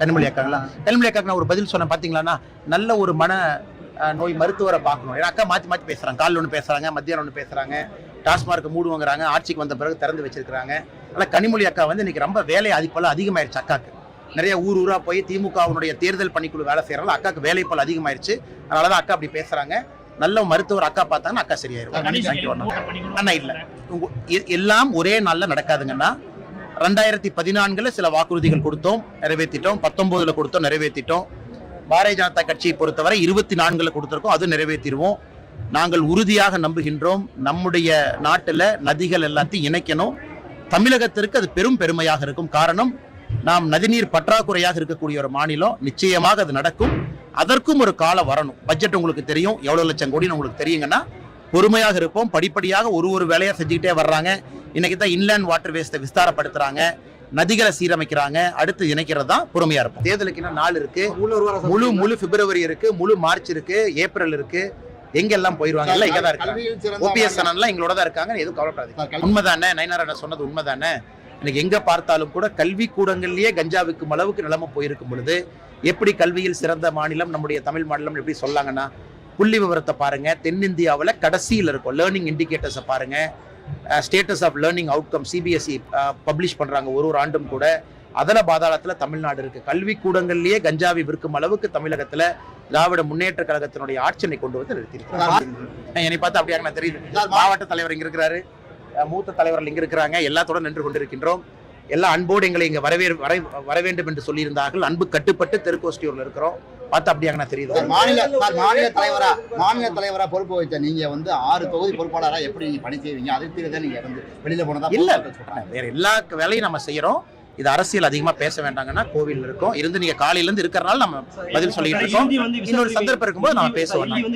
கனிமொழி அக்காங்களா? கனிமொழி அக்காக்கு நான் ஒரு பதில் சொன்னேன் பார்த்தீங்களாண்ணா, நல்ல ஒரு மன நோய் மருத்துவரை பார்க்கணும். ஏன்னா அக்கா மாற்றி மாற்றி பேசுகிறாங்க. காலையில் ஒன்று பேசுகிறாங்க, மத்தியானம் ஒன்று பேசுகிறாங்க, டாஸ்மார்க்கு மூடுவாங்கிறாங்க, ஆட்சிக்கு வந்த பிறகு திறந்து வச்சிருக்கிறாங்க. ஆனால் கனிமொழி அக்கா வந்து இன்னைக்கு ரொம்ப வேலை அதிகப்பெல்லாம் அதிகமாயிருச்சு. அக்காக்கு நிறைய ஊரா போய் திமுகவுடைய தேர்தல் பணிக்குழு வேலை செய்யறாங்க. அக்காக்கு வேலை பல அதிகமாயிருச்சு. அதனால தான் அக்கா அப்படி பேசுகிறாங்க. நல்ல மருத்துவர் அக்கா பார்த்தாங்கன்னா அக்கா சரியாயிருக்கும். அண்ணா இல்லை, எல்லாம் ஒரே நாளில் நடக்காதுங்கன்னா 2014 சில வாக்குறுதிகள் கொடுத்தோம், நிறைவேற்றிட்டோம். 19 கொடுத்தோம், நிறைவேற்றிட்டோம். பாரதிய ஜனதா கட்சியை பொறுத்தவரை 24 கொடுத்திருக்கோம், அது நிறைவேற்றிடுவோம். நாங்கள் உறுதியாக நம்புகின்றோம், நம்முடைய நாட்டில் நதிகள் எல்லாத்தையும் இணைக்கணும். தமிழகத்திற்கு அது பெரும் பெருமையாக இருக்கும். காரணம், நாம் நதிநீர் பற்றாக்குறையாக இருக்கக்கூடிய ஒரு மாநிலம். நிச்சயமாக அது நடக்கும். அதற்கும் ஒரு காலம் வரணும். பட்ஜெட் உங்களுக்கு தெரியும், எவ்வளவு லட்சம் கோடின்னு உங்களுக்கு தெரியுங்கன்னா பொறுமையாக இருப்போம். படிப்படியாக ஒரு வேலையா செஞ்சுக்கிட்டே வர்றாங்க. இன்னைக்கு தான் இன்லேண்ட் வாட்டர் வேஸ்ட்டை விஸ்தாரப்படுத்துறாங்க, நதிகளை சீரமைக்கிறாங்க. அடுத்து இணைக்கிறது தான் பொறுமையா இருக்கும். தேர்தலுக்கு இன்னும் நாள் இருக்கு. முழு பிப்ரவரி இருக்கு, முழு மார்ச் இருக்கு, ஏப்ரல் இருக்கு. எங்கெல்லாம் போயிருவாங்க? எல்லாம் இங்கதான் இருக்காங்க. ஓபிஎஸ் அண்ணன்லாம் எங்களோட தான் இருக்காங்க. எதுவும் கவலைப்படாது. உண்மைதானே நயனாரா சொன்னது? உண்மைதானே. இன்னைக்கு எங்க பார்த்தாலும் கூட கல்வி கூடங்கள்லயே கஞ்சாவுக்கும் அளவுக்கு நிலைமை போயிருக்கும் பொழுது எப்படி கல்வியில் சிறந்த மாநிலம் நம்முடைய தமிழ் மாநிலம் எப்படி சொல்லாங்கன்னா, புள்ளி விவரத்தை பாருங்க. தென்னிந்தியாவில் கடைசியில் இருக்கும். லேர்னிங் இண்டிகேட்டர்ஸை பாருங்க. Status of learning outcome CBSE publish பண்றாங்க ஒரு ஆண்டும் கூட. அதல பாதாளத்துல தமிழ்நாடு இருக்கு. கல்வி கூடங்கள்லயே கஞ்சாவை விற்கும் அளவுக்கு தமிழகத்துல திராவிட முன்னேற்ற கழகத்தினுடைய ஆட்சியை கொண்டு வந்து நிறுத்திருக்காங்க. என்னை பார்த்து அப்படியாக நான் தெரியுது. மாவட்ட தலைவர் இங்க இருக்கிறாரு, மூத்த தலைவர்கள் இங்க இருக்கிறாங்க. எல்லாத்தோட நின்று கொண்டிருக்கின்றோம். எல்லா அன்போடு எங்களை இங்க வர வேண்டும் என்று சொல்லியிருந்தார்கள். அன்பு கட்டுப்பட்டு தெற்கோஸ்டியூர்ல இருக்கிறோம். பார்த்து அப்படியாக நான் தெரியுது. மாநில தலைவரா பொறுப்பு வச்ச நீங்க வந்து 6 தொகுதி பொறுப்பாளரா எப்படி நீங்க பணி செய்வீங்க? அதுக்கு நீங்க வந்து வெளியில போனதா இல்ல, வேற எல்லா வேலையும் நம்ம செய்யறோம். இது அரசியல் அதிகமா பேச வேண்டாங்கன்னா கோவில் இருக்கும். இருந்து நீங்க காலையில இருந்து இருக்கிறனால நம்ம பதில் சொல்லிட்டு இருக்கோம். இன்னொரு சந்தர்ப்பம் இருக்கும்போது நம்ம பேசுவோம்.